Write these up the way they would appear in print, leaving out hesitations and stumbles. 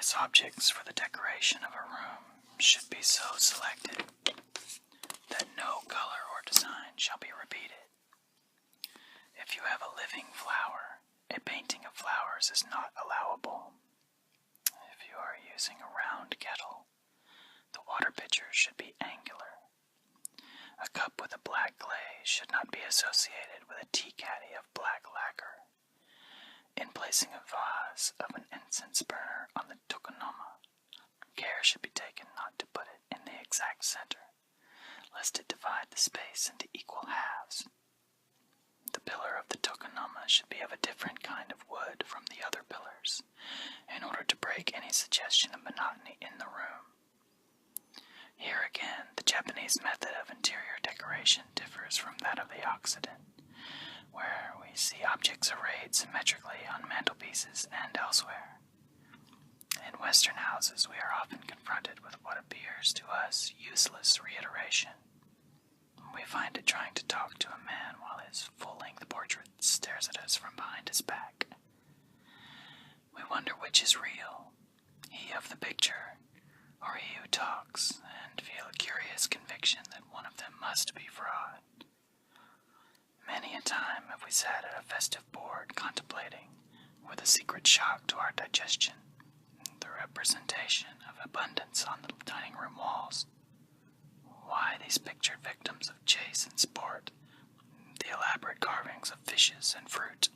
Various objects for the decoration of a room should be so selected that no color or design shall be repeated. If you have a living flower, a painting of flowers is not allowable. If you are using a round kettle, the water pitcher should be angular. A cup with a black glaze should not be associated with a tea caddy of black lacquer. In placing a vase of an incense burner on the tokonoma, care should be taken not to put it in the exact center, lest it divide the space into equal halves. The pillar of the tokonoma should be of a different kind of wood from the other pillars, in order to break any suggestion of monotony in the room. Here again, the Japanese method of interior decoration differs from that of the Occident, where we see objects arrayed symmetrically on mantelpieces and elsewhere. In Western houses, we are often confronted with what appears to us useless reiteration. We find it trying to talk to a man while his full-length portrait stares at us from behind his back. We wonder which is real, he of the picture, or he who talks, and feel a curious conviction that one of them must be fraud. Many a time have we sat at a festive board contemplating, with a secret shock to our digestion, the representation of abundance on the dining room walls. Why these pictured victims of chase and sport, the elaborate carvings of fishes and fruit?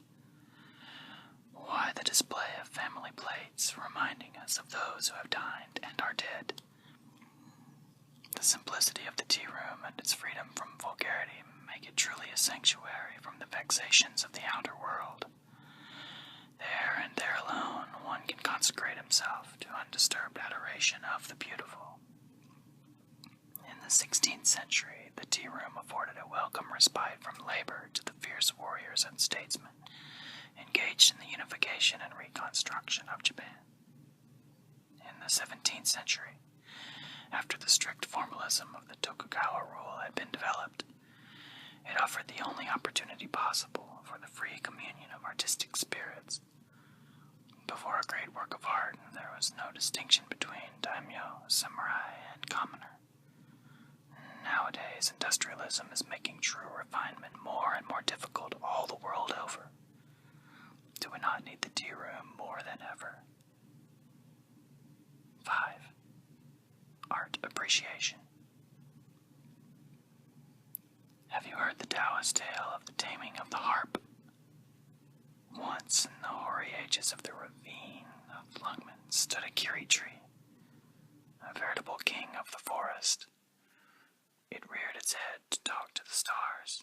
Why the display of family plates reminding us of those who have dined and are dead? The simplicity of the tea room and its freedom from vulgarity make it truly a sanctuary from the vexations of the outer world. There and there alone one can consecrate himself to undisturbed adoration of the beautiful. In the 16th century, the tea room afforded a welcome respite from labor to the fierce warriors and statesmen engaged in the unification and reconstruction of Japan. In the 17th century, after the strict formalism of the Tokugawa rule had been developed, it offered the only opportunity possible for the free communion of artistic spirits. Before a great work of art, there was no distinction between daimyo, samurai, and commoner. Nowadays, industrialism is making true refinement more and more difficult all the world over. Do we not need the tea room more than ever? 5. Art appreciation. Have you heard the Taoist tale of the taming of the harp? Once, in the hoary ages of the ravine of Lungmen, stood a kiri tree, a veritable king of the forest. It reared its head to talk to the stars.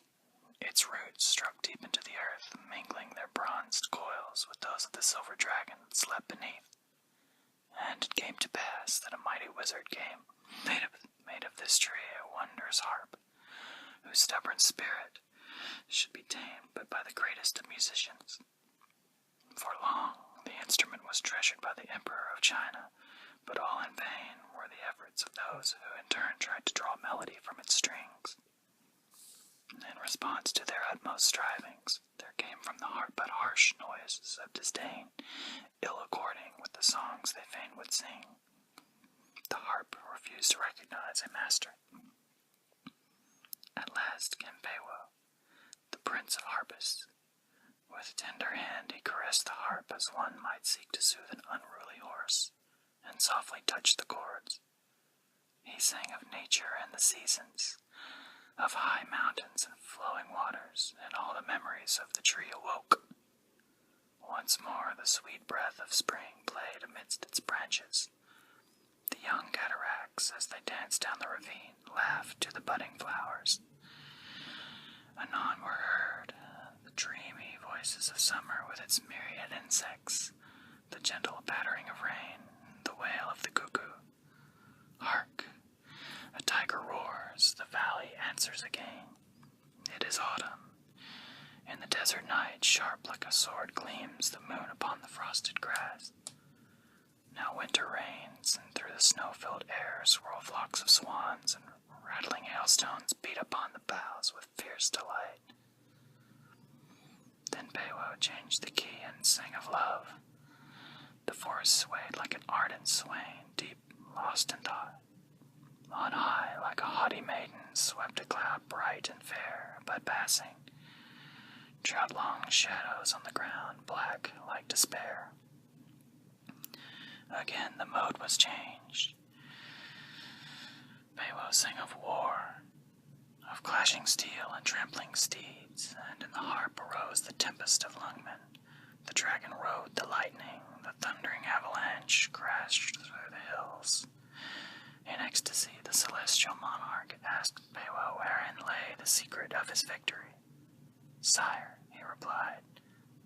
Its roots struck deep into the earth, mingling their bronzed coils with those of the silver dragon that slept beneath. And it came to pass that a mighty wizard came, made of this tree a wondrous harp, whose stubborn spirit should be tamed but by the greatest of musicians. For long, the instrument was treasured by the Emperor of China, but all in vain were the efforts of those who in turn tried to draw melody from its strings. In response to their utmost strivings, there came from the harp but harsh noises of disdain, ill-according with the songs they fain would sing. The harp refused to recognize a master. At last came Peiwo, the prince of harpists. With tender hand he caressed the harp as one might seek to soothe an unruly horse, and softly touched the chords. He sang of nature and the seasons, of high mountains and flowing waters, and all the memories of the tree awoke. Once more the sweet breath of spring played amidst its branches. The young cataracts, as they danced down the ravine, laughed to the budding flowers. Anon were heard the dreamy voices of summer with its myriad insects, the gentle pattering of rain, the wail of the cuckoo. Hark! A tiger roars, the valley answers again. It is autumn. In the desert night, sharp like a sword gleams the moon upon the frosted grass. Now winter reigns, and through the snow-filled air swirl flocks of swans, and rattling hailstones beat upon the boughs with fierce delight. Then Peiwo changed the key and sang of love. The forest swayed like an ardent swain, deep lost in thought. On high, like a haughty maiden, swept a cloud bright and fair, but passing, trod long shadows on the ground, black like despair. Again the mode was changed. Beowulf sang of war, of clashing steel and trampling steeds, and in the harp arose the tempest of Lungmen. The dragon rode the lightning, the thundering avalanche crashed through the hills. In ecstasy, the celestial monarch asked Beowulf wherein lay the secret of his victory. Sire, he replied,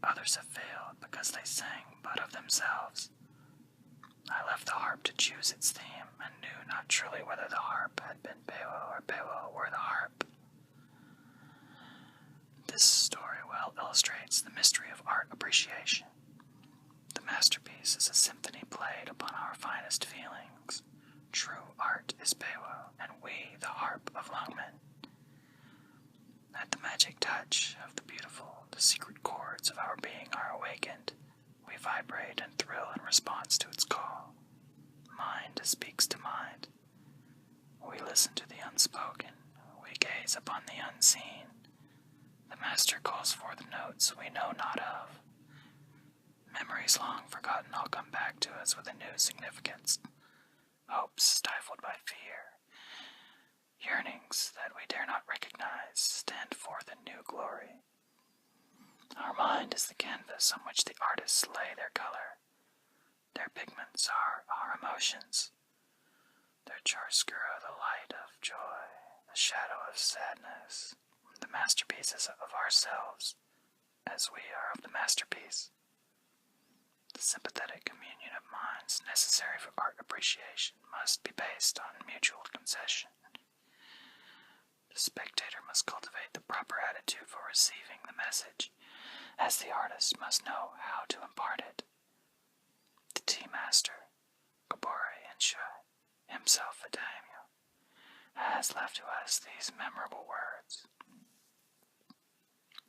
others have failed because they sang but of themselves. I left the harp to choose its theme, and knew not truly whether the harp had been Beowulf or Beowulf were the harp. This story well illustrates the mystery of art appreciation. The masterpiece is a symphony played upon our finest feelings. True art is Beowulf, and we the harp of Lungmen. At the magic touch of the beautiful, the secret chords of our being are awakened. We vibrate and thrill in response to its call. Mind speaks to mind. We listen to the unspoken. We gaze upon the unseen. The master calls forth notes we know not of. Memories long forgotten all come back to us with a new significance. Hopes stifled by fear. Yearnings that we dare not recognize stand forth in new glory. Our mind is the canvas on which the artists lay their color. Their pigments are our emotions. Their chiaroscuro the light of joy, the shadow of sadness, the masterpieces of ourselves, as we are of the masterpiece. The sympathetic communion of minds necessary for art appreciation must be based on mutual concession. The spectator must cultivate the proper attitude for receiving the message, as the artist must know how to impart it. The tea master, Gabori Insha, himself a daimyo, has left to us these memorable words.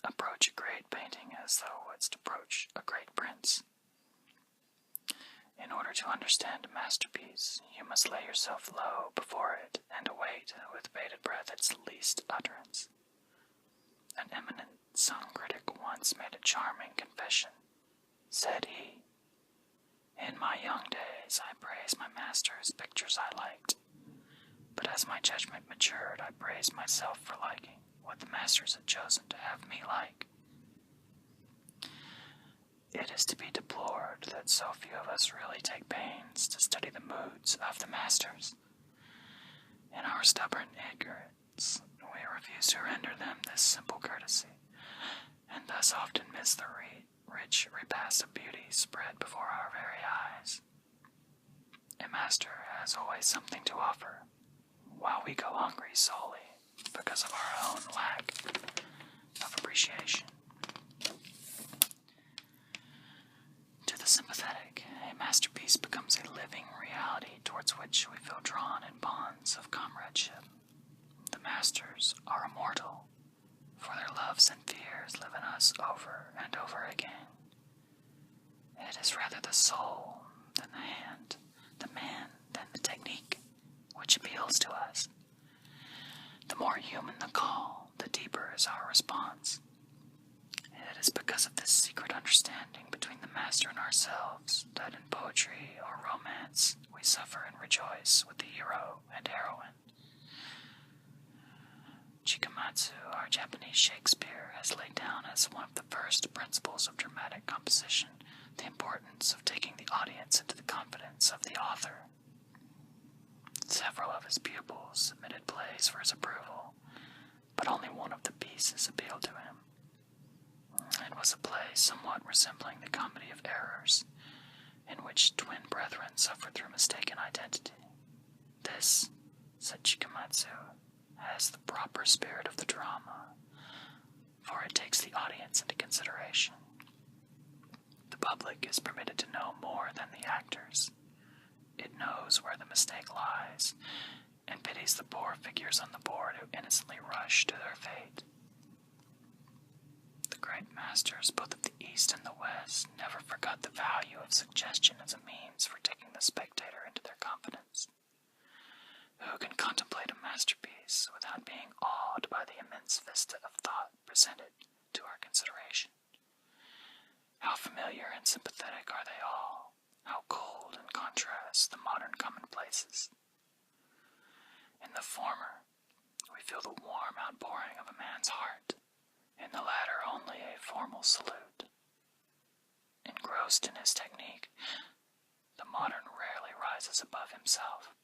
Approach a great painting as thou wouldst approach a great prince. In order to understand a masterpiece, you must lay yourself low before it and await with bated breath its least utterance. An eminent song critic once made a charming confession. Said he, "In my young days I praised my master's pictures I liked, but as my judgment matured I praised myself for liking what the masters had chosen to have me like." It is to be deplored that so few of us really take pains to study the moods of the masters. In our stubborn ignorance, we refuse to render them this simple courtesy, and thus often miss the rich repast of beauty spread before our very eyes. A master has always something to offer, while we go hungry solely because of our own lack of appreciation. To the sympathetic, a masterpiece becomes a living reality towards which we feel drawn in bonds of comradeship. The masters are immortal, for their loves and fears live in us over and over again. It is rather the soul than the hand, the man than the technique, which appeals to us. The more human the call, the deeper is our response. It is because of this secret understanding between the master and ourselves that in poetry or romance we suffer and rejoice with the hero and heroine. Chikamatsu, our Japanese Shakespeare, has laid down as one of the first principles of dramatic composition the importance of taking the audience into the confidence of the author. Several of his pupils submitted plays for his approval, but only one of the pieces appealed to him. It was a play somewhat resembling the Comedy of Errors, in which twin brethren suffered through mistaken identity. This, said Chikamatsu, has the proper spirit of the drama, for it takes the audience into consideration. The public is permitted to know more than the actors. It knows where the mistake lies, and pities the poor figures on the board who innocently rush to their fate. The great master masters, both of the East and the West, never forgot the value of suggestion as a means for taking the spectator into their confidence. Who can contemplate a masterpiece without being awed by the immense vista of thought presented to our consideration? How familiar and sympathetic are they all? How cold in contrast the modern commonplaces. In the former, we feel the warm outpouring of a man's heart. In the latter, only a formal salute. Engrossed in his technique, the modern rarely rises above himself.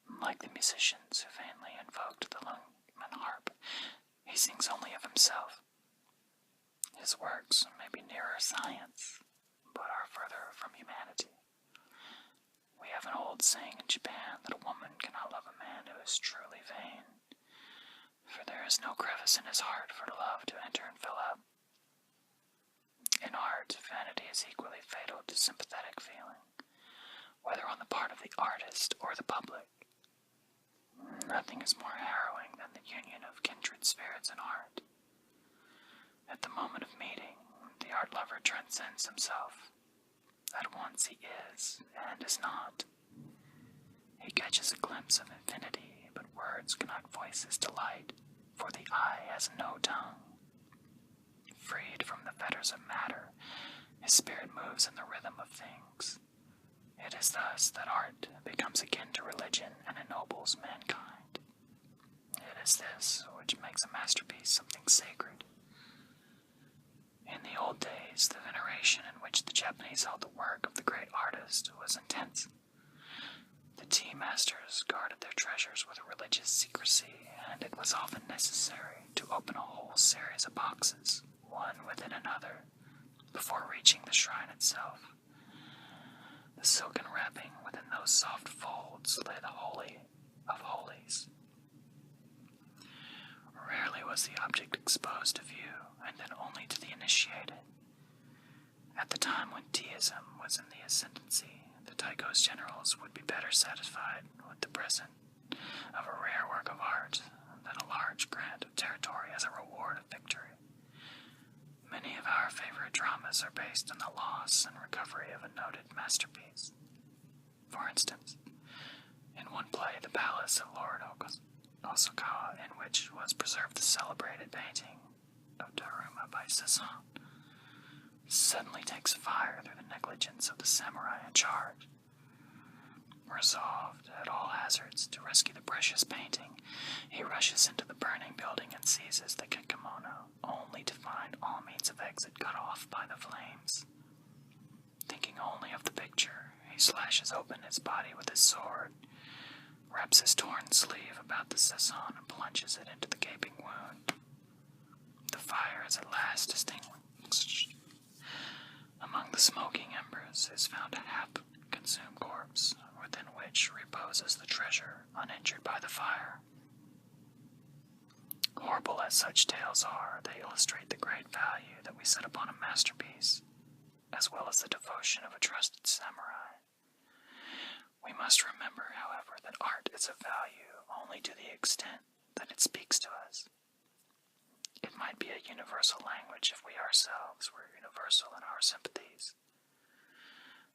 Like the musicians who vainly invoked the lute and harp, he sings only of himself. His works may be nearer science, but are further from humanity. We have an old saying in Japan that a woman cannot love a man who is truly vain, for there is no crevice in his heart for love to enter and fill up. In art, vanity is equally fatal to sympathetic feeling, whether on the part of the artist or the public. Nothing is more harrowing than the union of kindred spirits in art. At the moment of meeting, the art lover transcends himself. At once he is and is not. He catches a glimpse of infinity, but words cannot voice his delight, for the eye has no tongue. Freed from the fetters of matter, his spirit moves in the rhythm of things. It is thus that art becomes akin to religion and ennobles mankind. It is this which makes a masterpiece something sacred. In the old days, the veneration in which the Japanese held the work of the great artist was intense. The tea masters guarded their treasures with religious secrecy, and it was often necessary to open a whole series of boxes, one within another, before reaching the shrine itself. The silken wrapping within those soft folds lay the Holy of Holies. Rarely was the object exposed to view, and then only to the initiated. At the time when teaism was in the ascendancy, the Taiko's generals would be better satisfied with the present of a rare work of art than a large grant of territory as a reward of victory. Many of our favorite dramas are based on the loss and recovery of a noted masterpiece. For instance, in one play, The Palace of Lord Osakawa, in which was preserved the celebrated painting of Daruma by Cezanne, suddenly takes fire through the negligence of the samurai in charge. Resolved at all hazards to rescue the precious painting, he rushes into the burning building and seizes the kimono, only to find all means of exit cut off by the flames. Thinking only of the picture, he slashes open his body with his sword, wraps his torn sleeve about the Cezanne and plunges it into the gaping wound. The fire is at last extinguished. Among the smoking embers is found a half-consumed corpse, within which reposes the treasure, uninjured by the fire. Horrible as such tales are, they illustrate the great value that we set upon a masterpiece, as well as the devotion of a trusted samurai. We must remember, however, that art is of value only to the extent that it speaks to us. It might be a universal language if we ourselves were universal in our sympathies.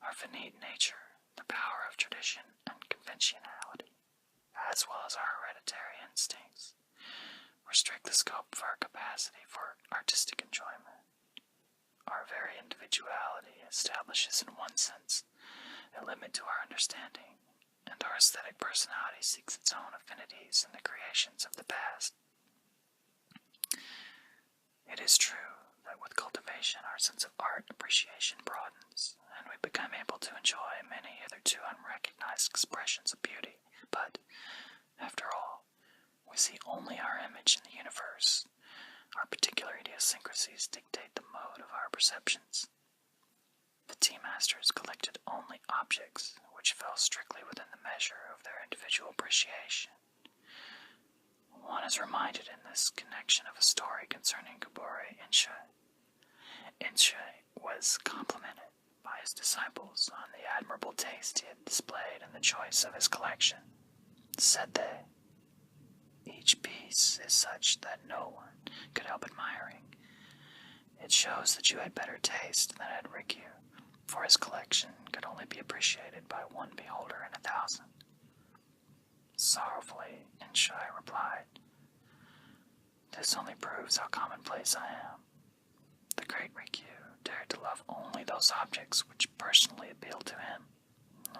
Our finite nature, the power of tradition and conventionality, as well as our hereditary instincts, restrict the scope of our capacity for artistic enjoyment. Our very individuality establishes in one sense a limit to our understanding, and our aesthetic personality seeks its own affinities in the creations of the past. It is true that with cultivation our sense of art appreciation broadens, and we become able to enjoy many hitherto unrecognized expressions of beauty, but, after all, we see only our image in the universe. Our particular idiosyncrasies dictate the mode of our perceptions. The tea masters collected only objects which fell strictly within the measure of their individual appreciation. One is reminded in this connection of a story concerning Kobori Enshiu. Enshiu was complimented by his disciples on the admirable taste he had displayed in the choice of his collection. Said they, "Each piece is such that no one could help admiring. It It shows that you had better taste than had Rikyū, for his collection could only be appreciated by one beholder in 1,000. Sorrowfully, Inshai replied, "This only proves how commonplace I am. The great Rikyū dared to love only those objects which personally appealed to him,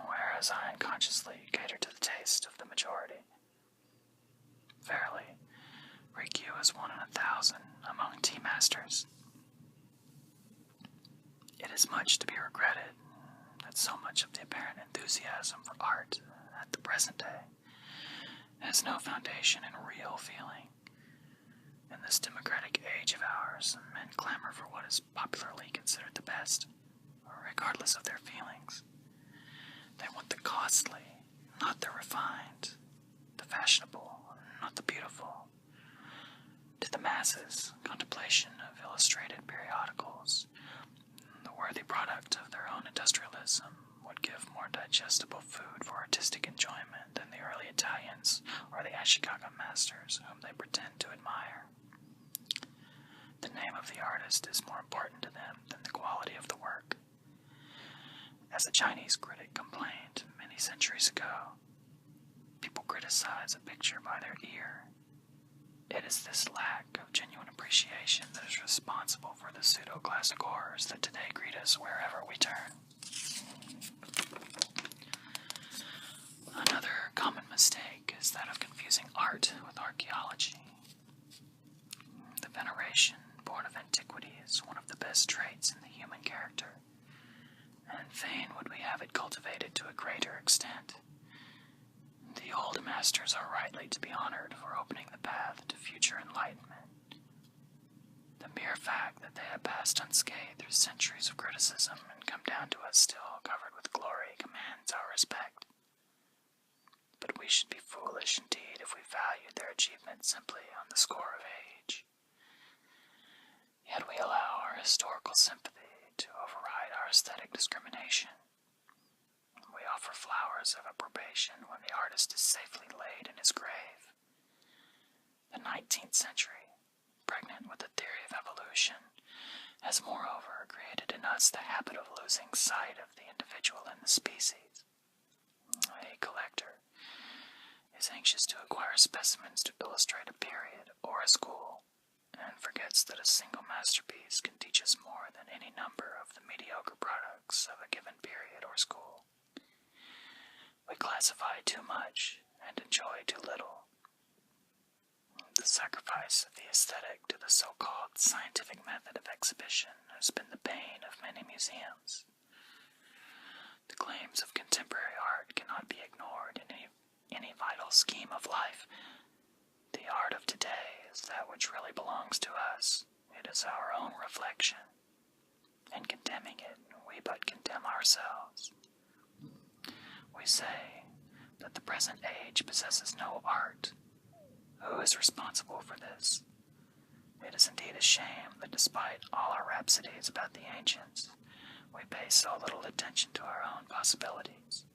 whereas I unconsciously catered to the taste of the majority. Verily, Rikyū is 1 in 1,000 among tea masters. It is much to be regretted that so much of the apparent enthusiasm for art at the present day has no foundation in real feeling. In this democratic age of ours, men clamor for what is popularly considered the best, regardless of their feelings. They want the costly, not the refined, the fashionable, not the beautiful. To the masses, contemplation of illustrated periodicals, the worthy product of their own industrialism, would give more digestible food for artistic enjoyment than the early Italians or the Ashikaga masters whom they pretend to admire. The name of the artist is more important to them than the quality of the work. As a Chinese critic complained many centuries ago, people criticize a picture by their ear. It is this lack of genuine appreciation that is responsible for the pseudo-classic horrors that today greet us wherever we turn. Another common mistake is that of confusing art with archaeology. The veneration born of antiquity is one of the best traits in the human character, and fain would we have it cultivated to a greater extent. The old masters are rightly to be honored for opening the path to future enlightenment. The mere fact that they have passed unscathed through centuries of criticism and come down to us still covered with glory commands our respect. But we should be foolish indeed if we valued their achievements simply on the score of age. Yet we allow our historical sympathy to override our aesthetic discrimination. We offer flowers of approbation when the artist is safely laid in his grave. The 19th century, pregnant with the theory of evolution, has moreover created in us the habit of losing sight of the individual in the species. A collector is anxious to acquire specimens to illustrate a period or a school, and forgets that a single masterpiece can teach us more than any number of the mediocre products of a given period or school. We classify too much and enjoy too little. The sacrifice of the aesthetic to the so-called scientific method of exhibition has been the bane of many museums. The claims of contemporary art cannot be ignored in any vital scheme of life. The art of today is that which really belongs to us. It is our own reflection. In condemning it, we but condemn ourselves. We say that the present age possesses no art. Who is responsible for this? It is indeed a shame that despite all our rhapsodies about the ancients, we pay so little attention to our own possibilities.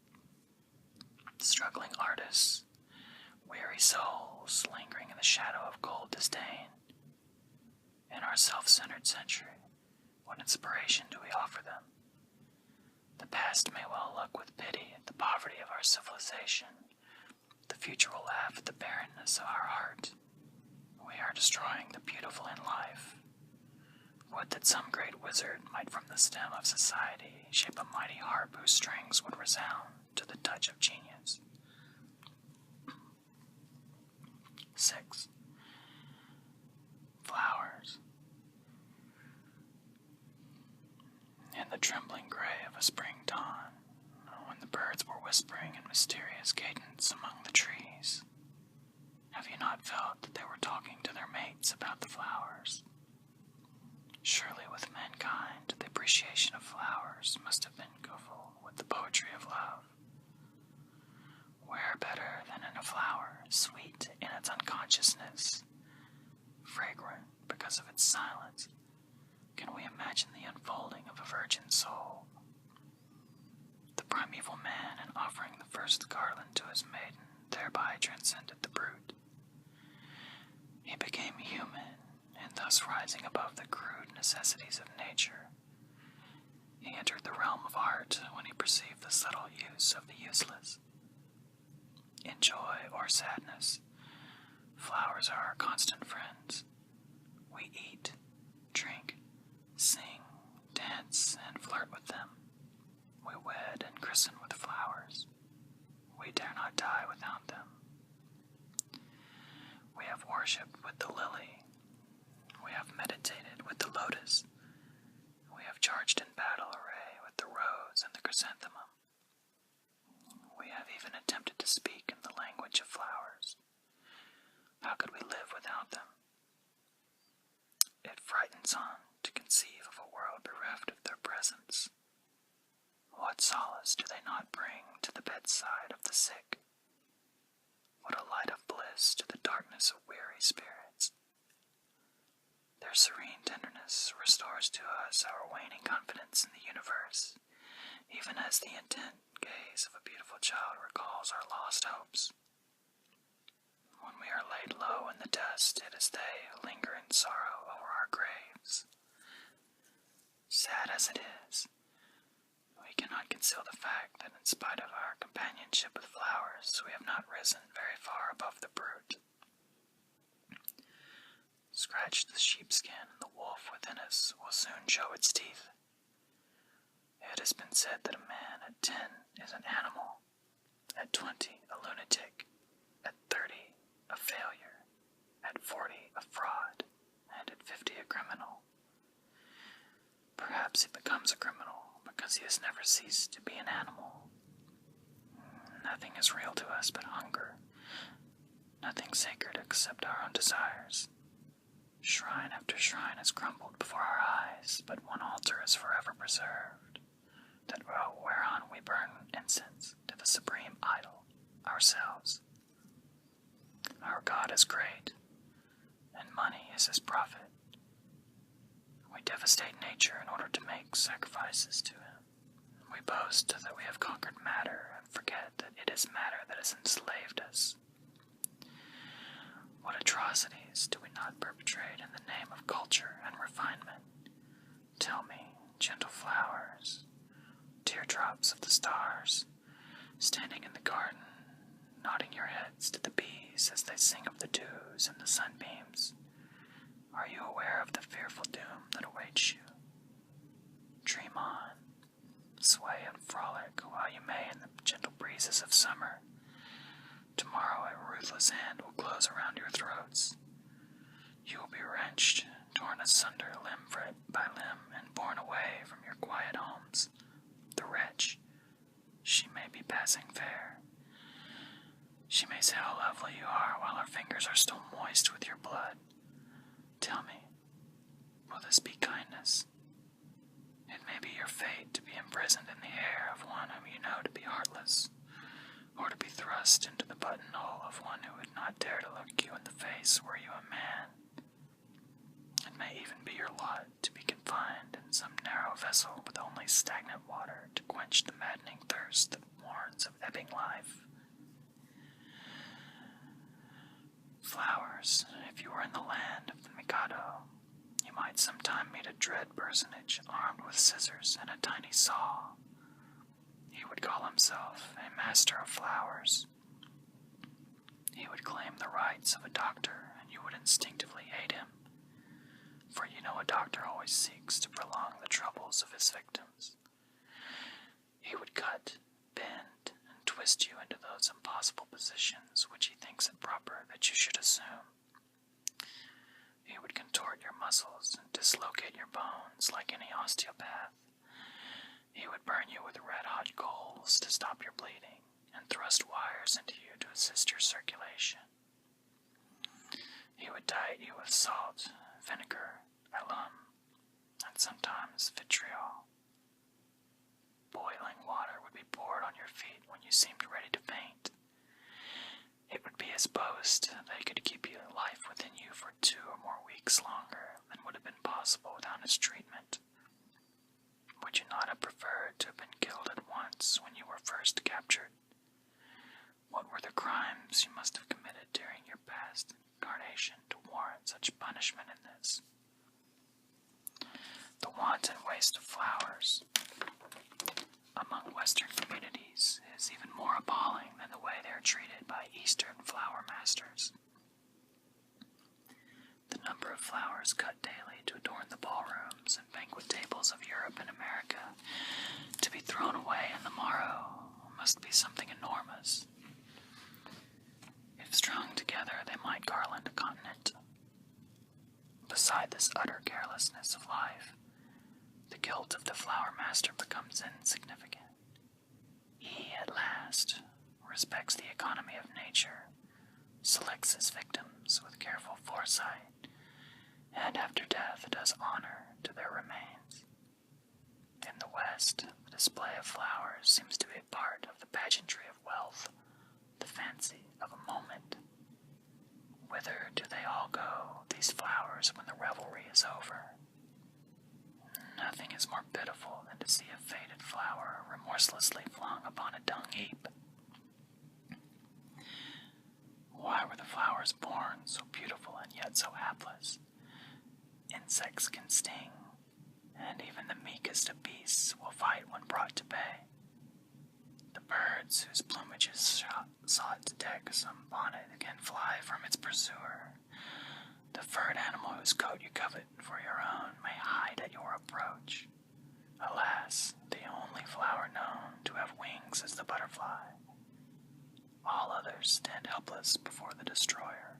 Struggling artists, weary souls lingering in the shadow of cold disdain. In our self-centered century, what inspiration do we offer them? The past may well look with pity at the poverty of our civilization. The future will laugh at the barrenness of our heart. We are destroying the beautiful in life. Would that some great wizard might from the stem of society shape a mighty harp whose strings would resound to the touch of genius. 6. Flowers. In the trembling gray of a spring dawn, when the birds were whispering in mysterious cadence among the trees, have you not felt that they were talking to their mates about the flowers? Surely with mankind, the appreciation of flowers must have been coupled with the poetry of love. Where better than in a flower, sweet in its unconsciousness, fragrant because of its silence, can we imagine the unfolding of a virgin soul? The primeval man, in offering the first garland to his maiden, thereby transcended the brute. He became human, and thus rising above the crude necessities of nature. He entered the realm of art when he perceived the subtle use of the useless. In joy or sadness, flowers are our constant friends. We eat, drink, sing, dance, and flirt with them. We wed and christen with flowers. We dare not die without them. We have worshipped with the lily. We have meditated with the lotus. We have charged in battle array with the rose and the chrysanthemum. We have even attempted to speak in the language of flowers. How could we live without them? It frightens on to conceive of a world bereft of their presence. What solace do they not bring to the bedside of the sick? What a light of bliss to the darkness of weary spirits. Their serene tenderness restores to us our waning confidence in the universe, even as the intent gaze of a beautiful child recalls our lost hopes. When we are laid low in the dust, it is they who linger in sorrow over our graves. Sad as it is, we cannot conceal the fact that in spite of our companionship with flowers, we have not risen very far above the brute. Scratch the sheepskin and the wolf within us will soon show its teeth. It has been said that a man at 10 is an animal, at 20 a lunatic, at 30 a failure, at 40 a fraud, and at 50 a criminal. Perhaps he becomes a criminal because he has never ceased to be an animal. Nothing is real to us but hunger, nothing sacred except our own desires. Shrine after shrine has crumbled before our eyes, but one altar is forever preserved, that whereon we burn incense to the supreme idol, ourselves. Our God is great, and money is his prophet. We devastate nature in order to make sacrifices to him. We boast that we have conquered matter and forget that it is matter that has enslaved us. What atrocities do we not perpetrate in the name of culture and refinement? Tell me, gentle flowers, teardrops of the stars, standing in the garden, nodding your heads to the bees as they sing of the dews and the sunbeams. Are you aware of the fearful doom that awaits you? Dream on, sway and frolic while you may in the gentle breezes of summer. Tomorrow a ruthless hand will close around your throats. You will be wrenched, torn asunder limb by limb, and borne away from your quiet homes. The wretch, she may be passing fair. She may say how lovely you are while her fingers are still moist with your blood. Tell me, will this be kindness? It may be your fate to be imprisoned in the hair of one whom you know to be heartless, or to be thrust into the buttonhole of one who would not dare to look you in the face were you a man. It may even be your lot to be confined in some narrow vessel with only stagnant water to quench the maddening thirst that warns of ebbing life. Flowers, if you were in the land of the Mikado, you might sometime meet a dread personage armed with scissors and a tiny saw. He would call himself a master of flowers. He would claim the rights of a doctor, and you would instinctively hate him, for you know a doctor always seeks to prolong the troubles of his victims. He would cut, bend, and twist you into those impossible positions which he thinks it proper that you should assume. He would contort your muscles and dislocate your bones like any osteopath. He would burn you with red-hot coals to stop your bleeding, and thrust wires into you to assist your circulation. He would diet you with salt, vinegar, alum, and sometimes vitriol. Boiling water would be poured on your feet when you seemed ready to faint. It would be his boast that he could keep your life within you for 2 or more weeks longer than would have been possible without his treatment. Would you not have preferred to have been killed at once when you were first captured? What were the crimes you must have committed during your past incarnation to warrant such punishment in this? wanton waste of flowers among Western communities is even more appalling than the way they are treated by Eastern flower masters. The number of flowers cut daily to adorn the ballrooms and banquet tables of Europe and America to be thrown away in the morrow must be something enormous. If strung together, they might garland a continent. Beside this utter carelessness of life, the guilt of the flower master becomes insignificant. He, at last, respects the economy of nature, selects his victims with careful foresight, and after death does honor to their remains. In the West, the display of flowers seems to be a part of the pageantry of wealth, the fancy of a moment. Whither do they all go, these flowers, when the revelry is over? Nothing is more pitiful than to see a faded flower remorselessly flung upon a dung heap. Why were the flowers born so beautiful and yet so hapless? Insects can sting, and even the meekest of beasts will fight when brought to bay. The birds whose plumage is sought to deck some bonnet can fly from its pursuer. The furred animal whose coat you covet for your own may hide at your approach. Alas, the only flower known to have wings is the butterfly. All others stand helpless before the destroyer.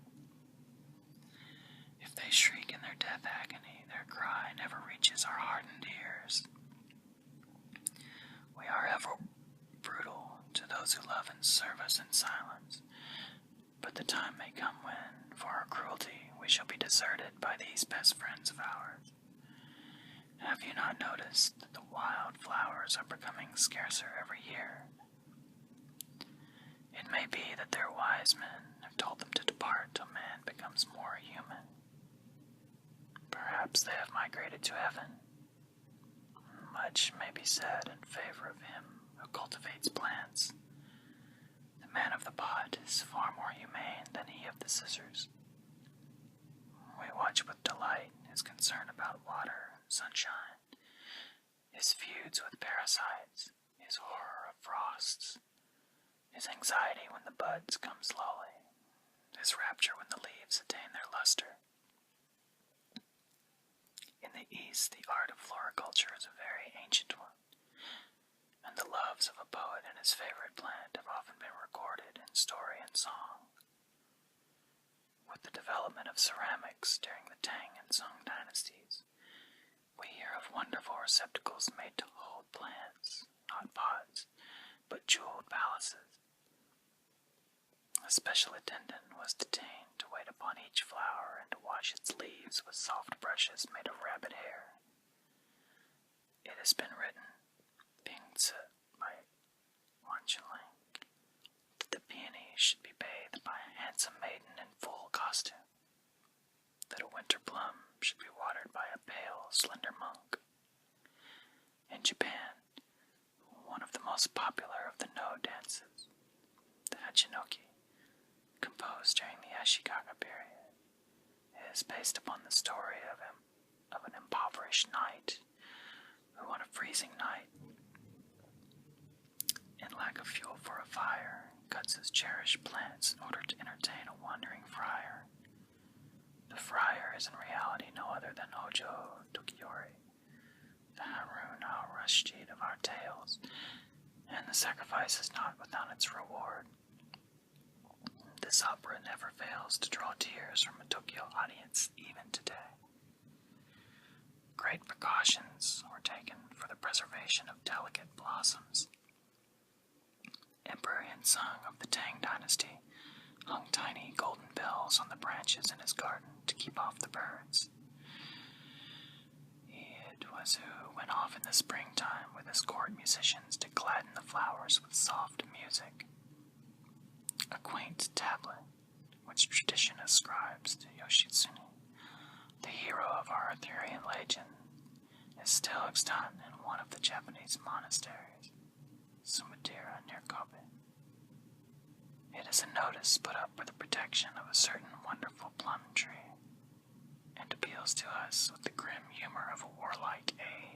If they shriek in their death agony, their cry never reaches our hardened ears. We are ever brutal to those who love and serve us in silence, but the time may come when, for our cruelty, we shall be deserted by these best friends of ours. Have you not noticed that the wild flowers are becoming scarcer every year? It may be that their wise men have told them to depart till man becomes more human. Perhaps they have migrated to heaven. Much may be said in favor of him who cultivates plants. The man of the pot is far more humane than he of the scissors. We watch with delight his concern about water and sunshine, his feuds with parasites, his horror of frosts, his anxiety when the buds come slowly, his rapture when the leaves attain their luster. In the East, the art of floriculture is a very ancient one, and the loves of a poet and his favorite plant have often been recorded in story and song. With the development of ceramics during the Tang and Song dynasties, we hear of wonderful receptacles made to hold plants, not pots, but jeweled palaces. A special attendant was detained to wait upon each flower and to wash its leaves with soft brushes made of rabbit hair. It has been written, Pingzi by Wanqiling, that the peony should be bathed by a handsome maiden in full costume, that a winter plum should be watered by a pale, slender monk. In Japan, one of the most popular of the No dances, the Hachinoki, composed during the Ashikaga period, is based upon the story of an impoverished knight who on a freezing night, in lack of fuel for a fire, cuts his cherished plants in order to entertain a wandering friar. The friar is in reality no other than Hojo Tokiyori, the Harun al-Rashid of our tales, and the sacrifice is not without its reward. This opera never fails to draw tears from a Tokyo audience even today. Great precautions were taken for the preservation of delicate blossoms. Emperor Hinsung of the Tang dynasty hung tiny golden bells on the branches in his garden to keep off the birds. It was who went off in the springtime with his court musicians to gladden the flowers with soft music. A quaint tablet, which tradition ascribes to Yoshitsune, the hero of our Arthurian legend, is still extant in one of the Japanese monasteries, Sumatera near Kobe. It is a notice put up for the protection of a certain wonderful plum tree, and appeals to us with the grim humor of a warlike age.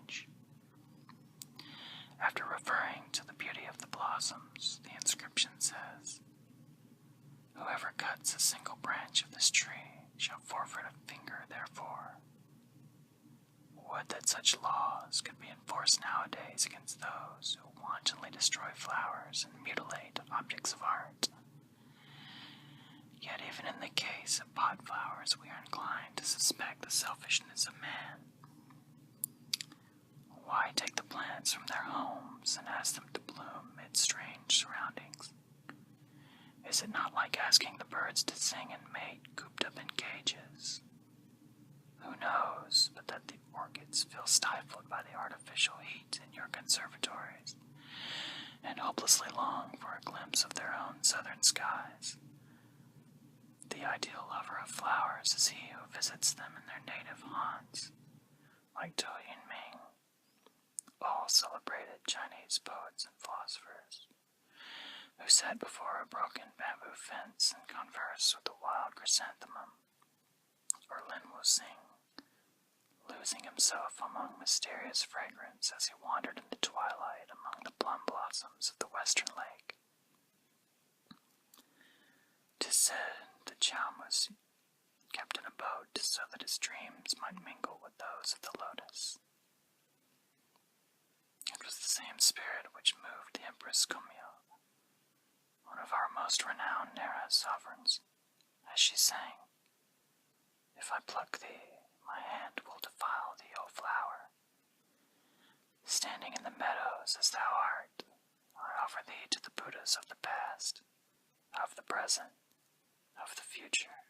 that such laws could be enforced nowadays against those who wantonly destroy flowers and mutilate objects of art. Yet even in the case of pot flowers, we are inclined to suspect the selfishness of man. Why take the plants from their homes and ask them to bloom amid strange surroundings? Is it not like asking the birds to sing and mate cooped up in cages? Who knows but that the orchids feel stifled by the artificial heat in your conservatories, and hopelessly long for a glimpse of their own southern skies? The ideal lover of flowers is he who visits them in their native haunts, like Zhou Yunming, all celebrated Chinese poets and philosophers, who sat before a broken bamboo fence and conversed with the wild chrysanthemum, or Lin Wuxing, losing himself among mysterious fragrance as he wandered in the twilight among the plum blossoms of the western lake. 'Tis said that Chalmers kept in a boat so that his dreams might mingle with those of the lotus. It was the same spirit which moved the Empress Kumyo, one of our most renowned Nara sovereigns, as she sang, "If I pluck thee, my hand will defile thee, O flower. Standing in the meadows as thou art, I offer thee to the Buddhas of the past, of the present, of the future.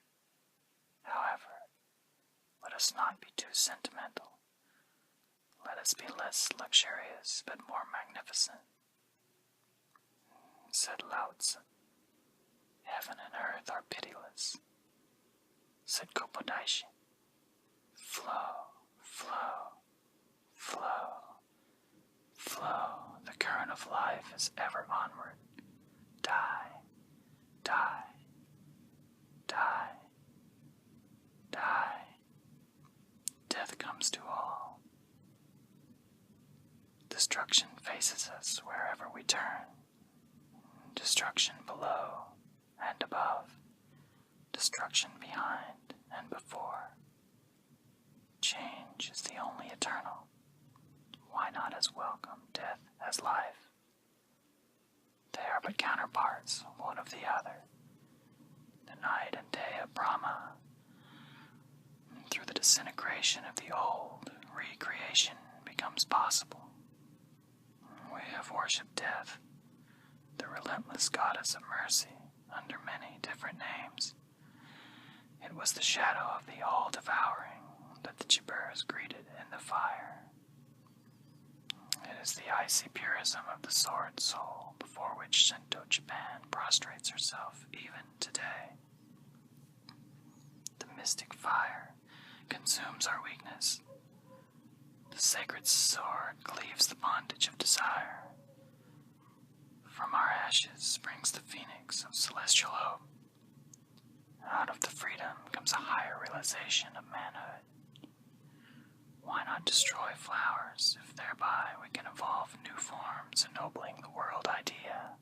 However, let us not be too sentimental. Let us be less luxurious, but more magnificent." Said Lao Tzu, "Heaven and earth are pitiless." Said Kopodaishi, "Flow, flow, flow, flow. The current of life is ever onward. Die, die, die, die. Death comes to all. Destruction faces us wherever we turn. Destruction below and above. Destruction behind and before. Change is the only eternal. Why not as welcome death as life? They are but counterparts, one of the other. The night and day of Brahma. Through the disintegration of the old, recreation becomes possible. We have worshipped death, the relentless goddess of mercy, under many different names. It was the shadow of the all-devouring that the Chibiras greeted in the fire. It is the icy purism of the sword soul before which Shinto Japan prostrates herself even today. The mystic fire consumes our weakness. The sacred sword cleaves the bondage of desire. From our ashes springs the phoenix of celestial hope. Out of the freedom comes a higher realization of manhood. Why not destroy flowers if thereby we can evolve new forms ennobling the world idea?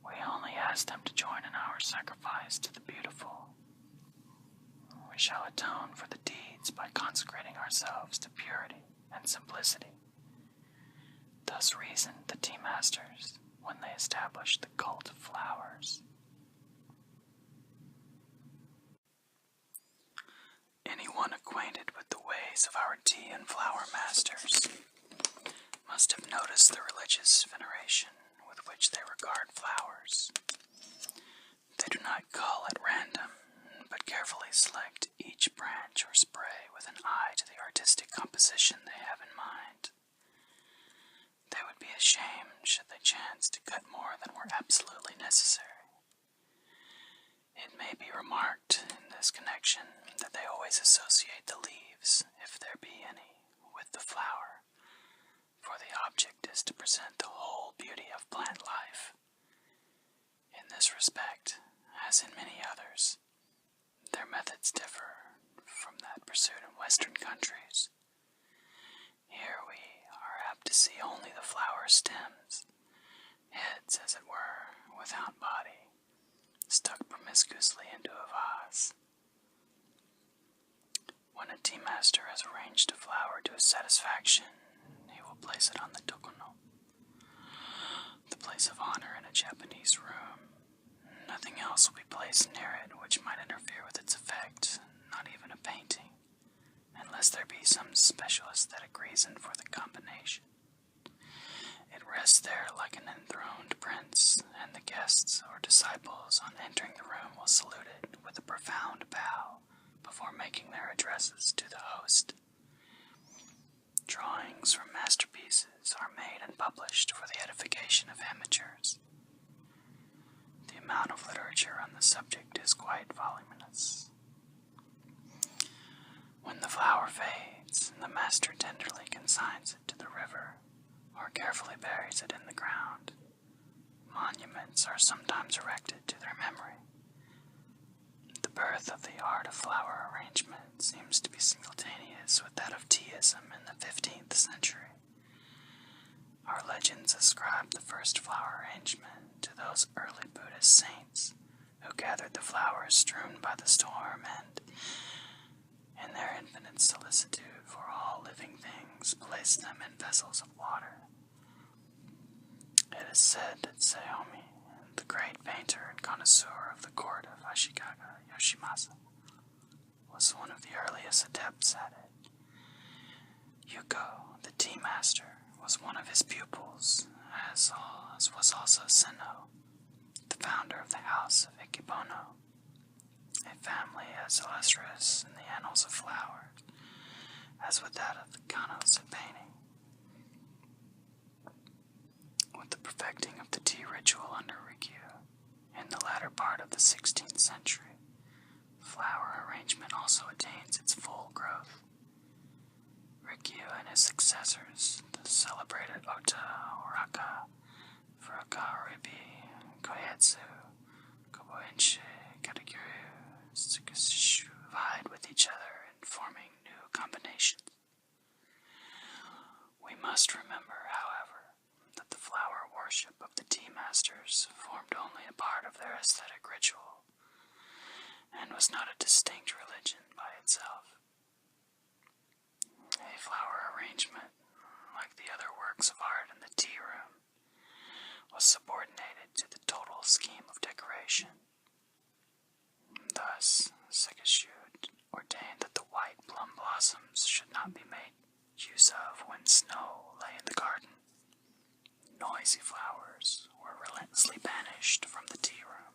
We only ask them to join in our sacrifice to the beautiful. We shall atone for the deeds by consecrating ourselves to purity and simplicity. Thus reasoned the tea masters when they established the cult of flowers. Anyone acquainted with the ways of our tea and flower masters must have noticed the religious veneration with which they regard flowers. They do not cull at random, but carefully select each branch or spray with an eye to the artistic composition they have in mind. They would be ashamed should they chance to cut more than were absolutely necessary. It may be remarked in this connection that they always associate the leaves, if there be any, with the flower, for the object is to present the whole beauty of plant life. In this respect, as in many others, their methods differ from that pursued in Western countries. Here we are apt to see only the flower stems, heads, as it were, without body, stuck promiscuously into a vase. When a tea master has arranged a flower to his satisfaction, he will place it on the tokono, the place of honor in a Japanese room. Nothing else will be placed near it which might interfere with its effect, not even a painting, unless there be some special aesthetic reason for the combination. It rests there like an enthroned prince, and the guests or disciples on entering the room will salute it with a profound bow before making their addresses to the host. Drawings from masterpieces are made and published for the edification of amateurs. The amount of literature on the subject is quite voluminous. When the flower fades, the master tenderly consigns it to the river, or carefully buries it in the ground. Monuments are sometimes erected to their memory. The birth of the art of flower arrangement seems to be simultaneous with that of teaism in the 15th century. Our legends ascribe the first flower arrangement to those early Buddhist saints who gathered the flowers strewn by the storm and, in their infinite solicitude for all living things, placed them in vessels of water. It is said that Sayomi, the great painter and connoisseur of the court of Ashikaga Yoshimasa, was one of the earliest adepts at it. Yuko, the tea master, was one of his pupils, as was also Senno, the founder of the house of Ikemono, a family as illustrious in the annals of flowers as with that of the Kanos in painting. With the perfecting of the tea ritual under Rikyu in the latter part of the 16th century, flower arrangement also attains its full growth. Rikyu and his successors, the celebrated Ota, Oraka, Furuka Oribi, Koyetsu, Koboinshi, Kateguru, Tsukushishu, vied with each other in forming new combinations. We must remember, however, that the flower worship of the tea masters formed only a part of their aesthetic ritual, and was not a distinct religion by itself. A flower arrangement, like the other works of art in the tea room, was subordinated to the total scheme of decoration. Thus, Sekishu ordained that the white plum blossoms should not be made use of when snow lay in the garden. Noisy flowers were relentlessly banished from the tea room.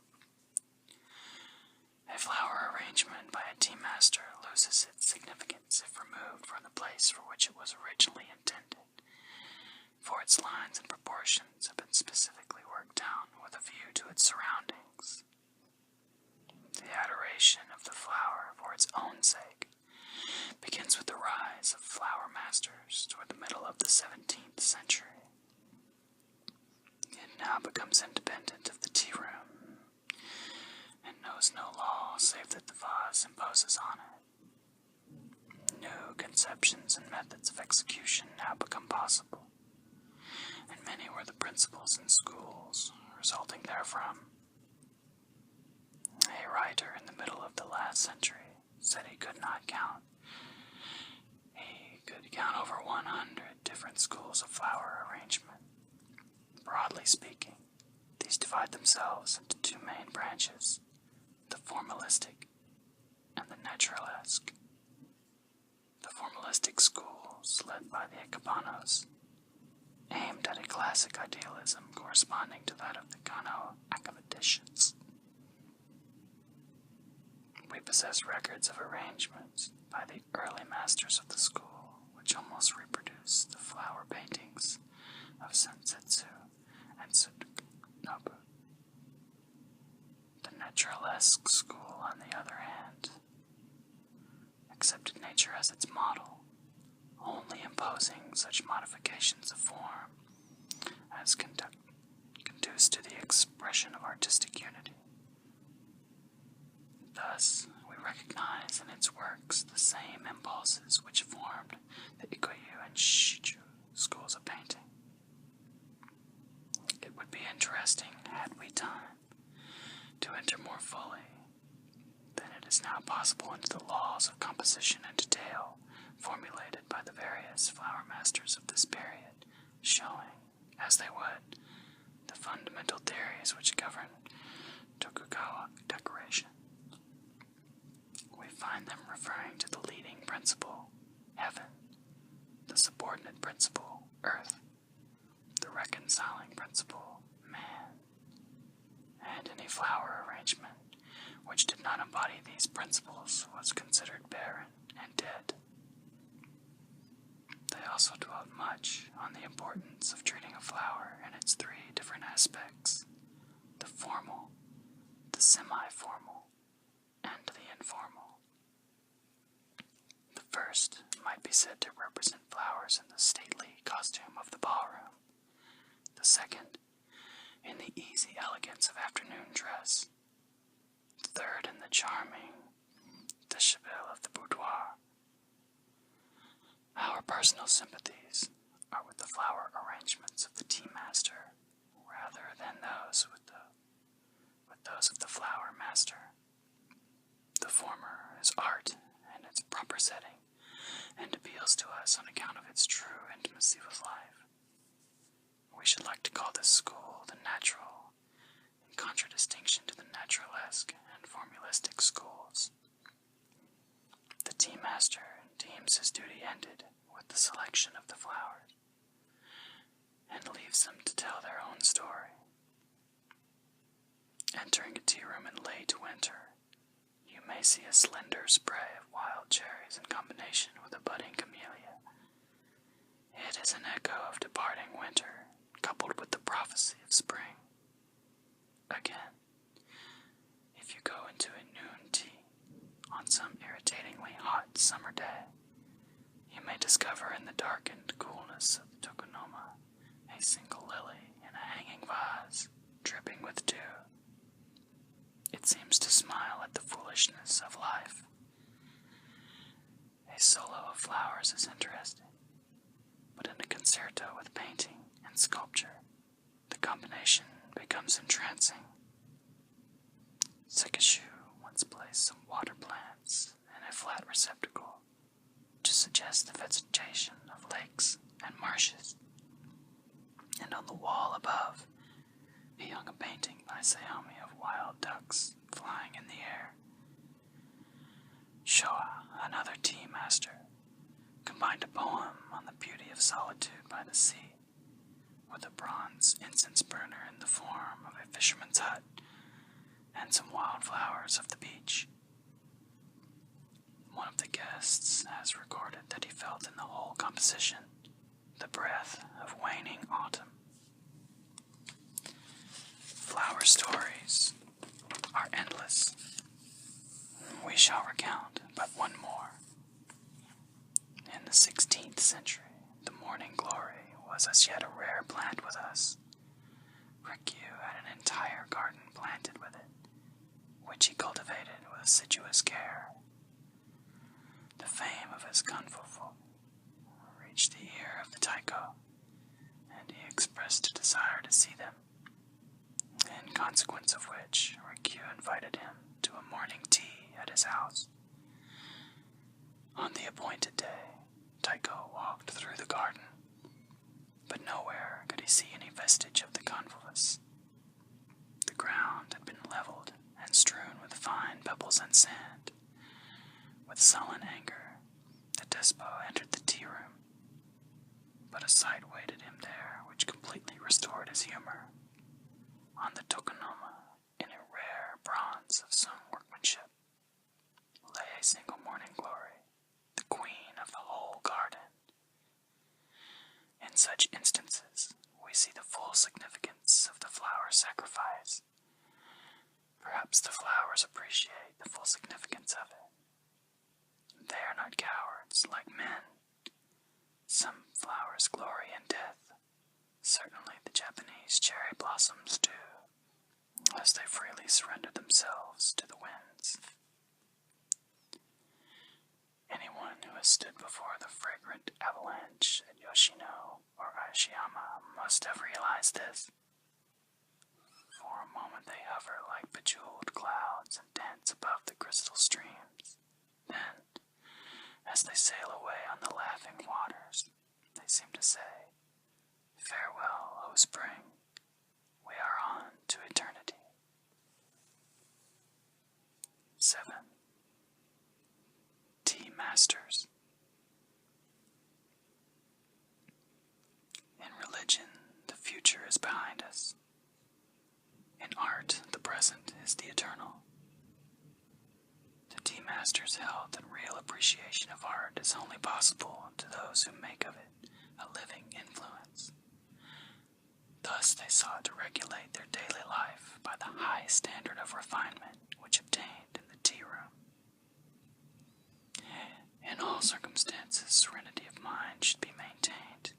A flower arrangement by a tea master loses its significance if removed from the place for which it was originally intended, for its lines and proportions have been specifically worked down with a view to its surroundings. The adoration of the flower for its own sake begins with the rise of flower masters toward the middle of the 17th century. It now becomes independent of the tea room and knows no law save that the vase imposes on it. New conceptions and methods of execution now become possible, and many were the principles and schools resulting therefrom. A writer in the middle of the last century said he could not count. He could count over 100 different schools of flower arrangement. Broadly speaking, these divide themselves into two main branches, the formalistic and the naturalesque. The formalistic schools, led by the Ikemonos, aimed at a classic idealism corresponding to that of the Kano academicians. We possess records of arrangements by the early masters of the school, which almost reproduce the flower paintings of Sensetsu and Tsunobu. The naturalesque school, on the other hand, accepted nature as its model, only imposing such modifications of form as conduce to the expression of artistic unity. Thus, we recognize in its works the same impulses which formed the Ikoyu and Shichu schools of painting. It would be interesting, had we time, to enter more fully than it is now possible into the laws of composition and detail formulated by the various flower masters of this period, showing, as they would, the fundamental theories which govern Tokugawa decoration. We find them referring to the leading principle, heaven, the subordinate principle, earth, the reconciling principle, man, and any flower arrangement which did not embody these principles was considered barren and dead. They also dwelt much on the importance of treating a flower in its three different aspects: the formal, the semi-formal, and the informal. The first might be said to represent flowers in the stately costume of the ballroom, the second in the easy elegance of afternoon dress, the third in the charming dishabille of the boudoir. Our personal sympathies are with the flower arrangements of the tea master rather than those with those of the flower master. The former is art in its proper setting and appeals to us on account of its true intimacy with life. We should like to call this school the natural, in contradistinction to the naturalesque and formulistic schools. The tea master deems his duty ended with the selection of the flowers, and leaves them to tell their own story. Entering a tea room in late winter, you may see a slender spray of wild cherries in combination with a budding camellia. It is an echo of departing winter, coupled with the prophecy of spring. Again, if you go into a noon tea on some irritatingly hot summer day, you may discover in the darkened coolness of the tokonoma a single lily in a hanging vase, dripping with dew. It seems to smile at the foolishness of life. A solo of flowers is interesting, but in a concerto with painting and sculpture, the combination becomes entrancing. Sekishu once placed some water plants in a flat receptacle to suggest the vegetation of lakes and marshes, and on the wall above he hung a painting by Sayami of wild ducks flying in the air. Showa, another tea master, combined a poem on the beauty of solitude by the sea with a bronze incense burner in the form of a fisherman's hut and some wild flowers of the beach. One of the guests has recorded that he felt in the whole composition the breath of waning autumn. Flower stories are endless. We shall recount but one more. In the 16th century, the morning glory was as yet a rare plant with us. Rikyu had an entire garden planted with it, which he cultivated with assiduous care. The fame of his Kanfufu reached the ear of the Taiko, and he expressed a desire to see them, in consequence of which Rikyu invited him to a morning tea at his house. On the appointed day, Taiko walked through the garden, but nowhere could he see any vestige of the convolvulus. The ground had been leveled and strewn with fine pebbles and sand. With sullen anger, the despo entered the tea room, but a sight waited him there which completely restored his humor. On the tokonoma, in a rare bronze of some workmanship, lay a single morning glory, the queen of the whole garden. In such instances, we see the full significance of the flower sacrifice. Perhaps the flowers appreciate the full significance of it. They are not cowards like men. Some flowers glory in death. Certainly the Japanese cherry blossoms do, as they freely surrender themselves to the winds. Anyone who has stood before the fragrant avalanche at Yoshino or Aishiyama must have realized this. For a moment they hover like bejeweled clouds and dance above the crystal streams. Then, as they sail away on the laughing waters, they seem to say, "Farewell, O spring, we are on to eternity." 7. Tea Masters. In religion, the future is behind us. In art, the present is the eternal. The tea masters held that real appreciation of art is only possible to those who make of it a living influence. Thus they sought to regulate their daily life by the high standard of refinement which obtained in the tea room. In all circumstances, serenity of mind should be maintained,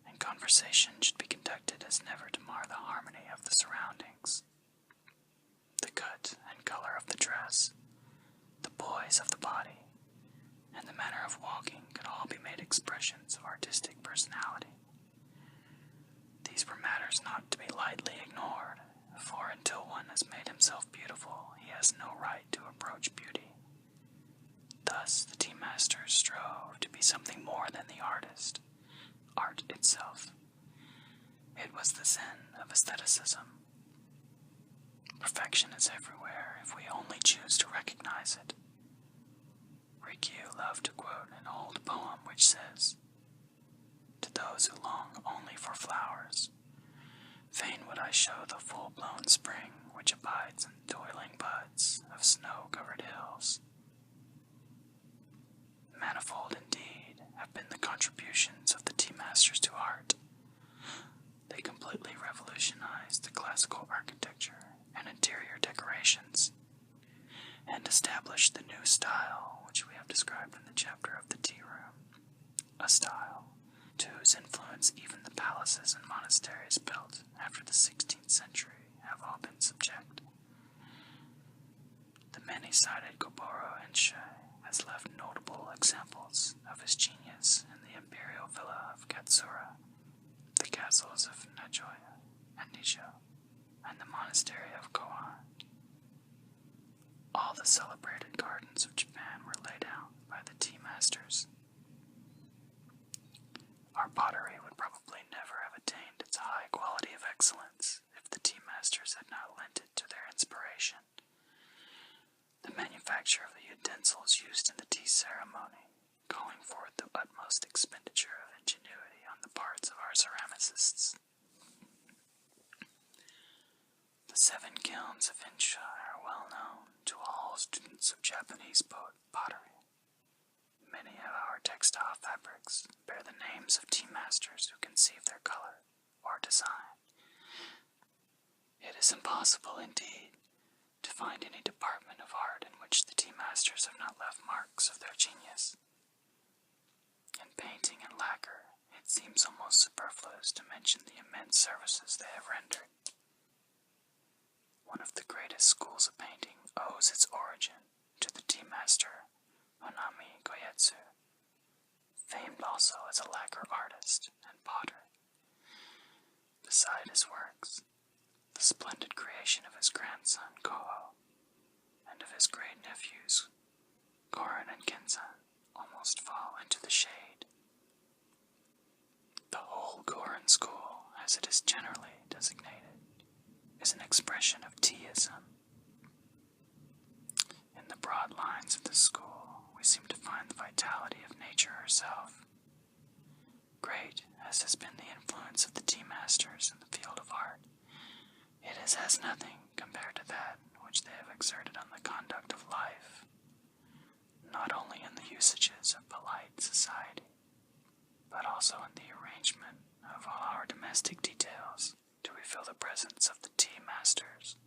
and conversation should be conducted as never to mar the harmony of the surroundings. The cut and color of the dress, the poise of the body, and the manner of walking could all be made expressions of artistic personality. These were matters not to be lightly ignored, for until one has made himself beautiful, he has no right to approach beauty. Thus, the tea masters strove to be something more than the artist, art itself. It was the zen of aestheticism. Perfection is everywhere if we only choose to recognize it. Rikyū loved to quote an old poem which says, "To those who long only for flowers, fain would I show the full-blown spring which abides in toiling buds of snow-covered hills." Manifold indeed have been the contributions of the tea masters to art. They completely revolutionized the classical architecture and interior decorations, and established the new style which we have described in the chapter of the tea room, a style to whose influence even the palaces and monasteries built after the 16th century have all been subject. The many-sided Goboro Ensei has left notable examples of his genius in the imperial villa of Katsura, the castles of Nagoya and Nijo, and the monastery of Koan. All the celebrated gardens of Japan were laid out by the tea masters. Our pottery would probably never have attained its high quality of excellence if the tea masters had not lent it to their inspiration. The manufacture of the utensils used in the tea ceremony, calling forth the utmost expenditure of ingenuity on the parts of our ceramicists. The 7 kilns of Insha are well known to all students of Japanese pottery. Many of our textile fabrics bear the names of tea masters who conceived their color or design. It is impossible, indeed, to find any department of art in which the tea masters have not left marks of their genius. In painting and lacquer, it seems almost superfluous to mention the immense services they have rendered. One of the greatest schools of painting owes its origin to the tea master Honami Goetsu, famed also as a lacquer artist and potter. Beside his works, the splendid creation of his grandson Koho, and of his great nephews Goran and Kenzan, almost fall into the shade. The whole Goran school, as it is generally designated, is an expression of teaism. In the broad lines of the school, we seem to find the vitality of nature herself. Great as has been the influence of the tea masters in the field of art, it is as nothing compared to that which they have exerted on the conduct of life, not only in the usages of polite society, but also in the arrangement of all our domestic details do we feel the presence of the tea masters.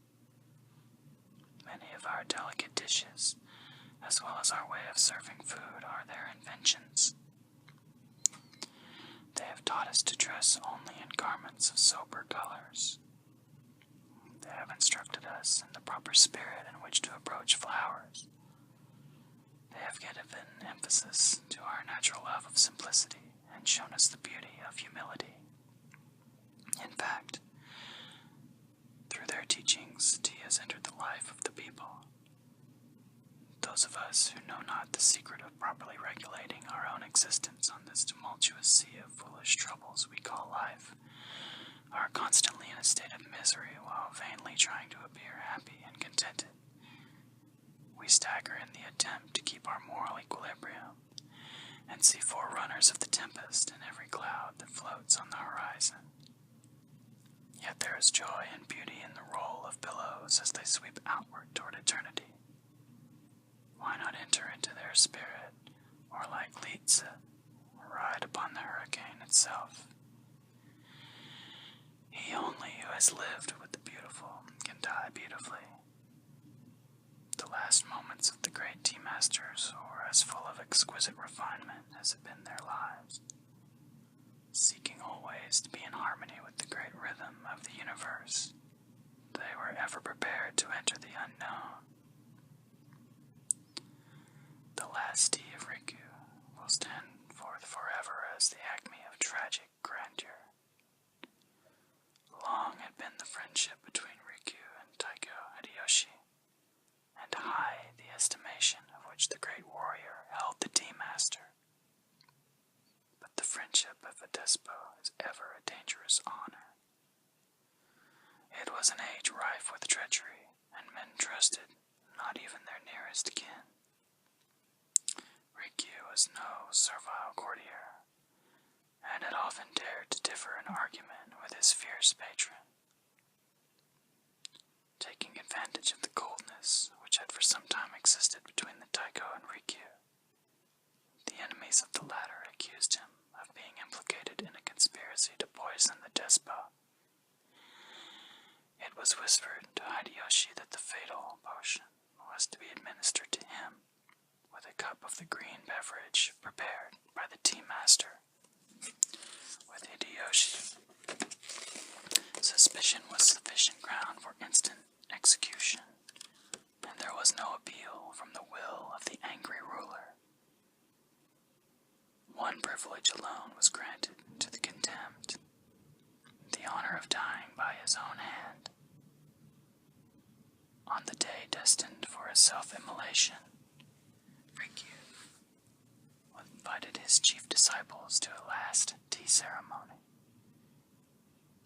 Many of our delicate dishes, as well as our way of serving food, are their inventions. They have taught us to dress only in garments of sober colors. They have instructed us in the proper spirit in which to approach flowers. They have given emphasis to our natural love of simplicity and shown us the beauty of humility. In fact, through their teachings, tea has entered the life of the people. Those of us who know not the secret of properly regulating our own existence on this tumultuous sea of foolish troubles we call life are constantly in a state of misery while vainly trying to appear happy and contented. We stagger in the attempt to keep our moral equilibrium, and see forerunners of the tempest in every cloud that floats on the horizon. Yet there is joy and beauty in the roll of billows as they sweep outward toward eternity. Why not enter into their spirit, or like Lietze, ride upon the hurricane itself? He only who has lived with the beautiful can die beautifully. The last moments of the great tea masters were as full of exquisite refinement as had been their lives, seeking always to be in harmony with the great rhythm of the universe. They were ever prepared to enter the unknown. The last tea of Riku will stand forth forever as the acme of tragic grandeur. Long had been the friendship between Riku and Taiko Hideyoshi, and high the estimation of which the great warrior held the tea master. But the friendship of a despot is ever a dangerous honor. It was an age rife with treachery, and men trusted not even their nearest kin. Riku was no servile courtier, and had often dared to differ in argument with his fierce patron. Taking advantage of the coldness which had for some time existed between the Taiko and Riku, the enemies of the latter accused him of being implicated in a conspiracy to poison the despot. It was whispered to Hideyoshi that the fatal potion was to be administered to him with a cup of the green beverage prepared by the tea master. With Hideyoshi, suspicion was sufficient ground for instant execution, and there was no appeal from the will of the angry ruler. One privilege alone was granted to the condemned, the honor of dying by his own hand. On the day destined for his self-immolation, Riku invited his chief disciples to a last tea ceremony.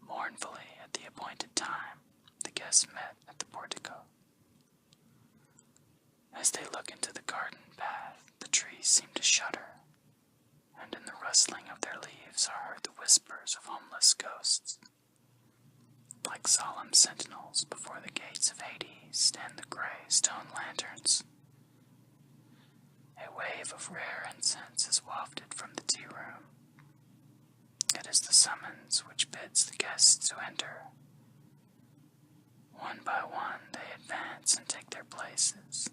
Mournfully, at the appointed time, the guests met at the portico. As they look into the garden path, the trees seem to shudder, and in the rustling of their leaves are heard the whispers of homeless ghosts. Like solemn sentinels before the gates of Hades stand the gray stone lanterns. A wave of rare incense is wafted from the tea room. It is the summons which bids the guests to enter. One by one they advance and take their places.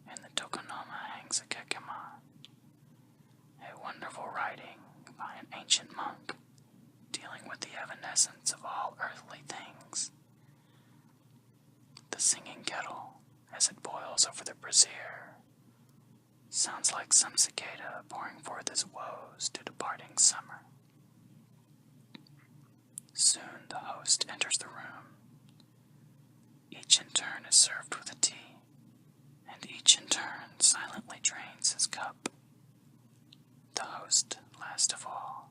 In the tokonoma hangs a kekema, a wonderful writing by an ancient monk dealing with the evanescence of all earthly things. The singing kettle, as it boils over the brazier, sounds like some cicada pouring forth his woes to departing summer. Soon the host enters the room. Each in turn is served with a tea, and each in turn silently drains his cup. The host last of all.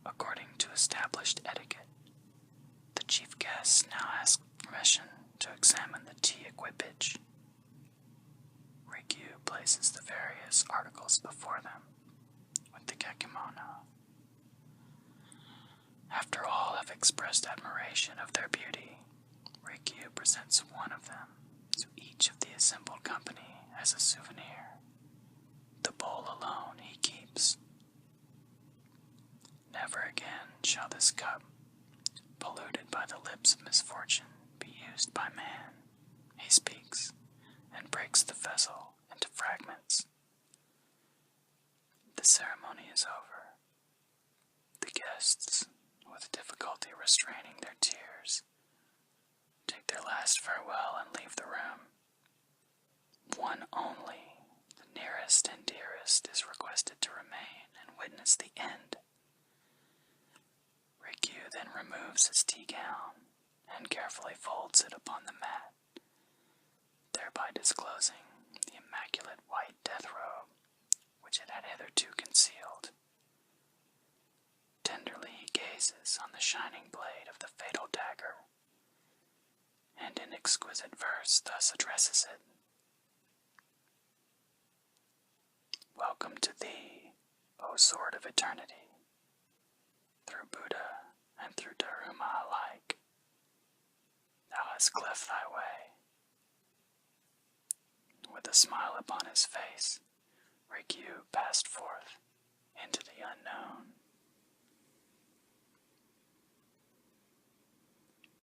According to established etiquette, the chief guest now asks permission to examine the tea equipage. Riku places the various articles before them with the kekemono. After all have expressed admiration of their beauty, Riku presents one of them to each of the assembled company as a souvenir. The bowl alone he keeps. Never again shall this cup, polluted by the lips of misfortune, be used by man, he speaks, and breaks the vessel into fragments. The ceremony is over. The guests, with difficulty restraining their tears, take their last farewell and leave the room. One only, the nearest and dearest, is requested to remain and witness the end. Riku then removes his tea gown and carefully folds it upon the mat, thereby disclosing the immaculate white death robe which it had hitherto concealed. Tenderly he gazes on the shining blade of the fatal dagger, and in exquisite verse thus addresses it. Welcome to thee, O sword of eternity. Through Buddha and through Daruma alike, thou hast cleft thy way. With a smile upon his face, Rikyu passed forth into the unknown.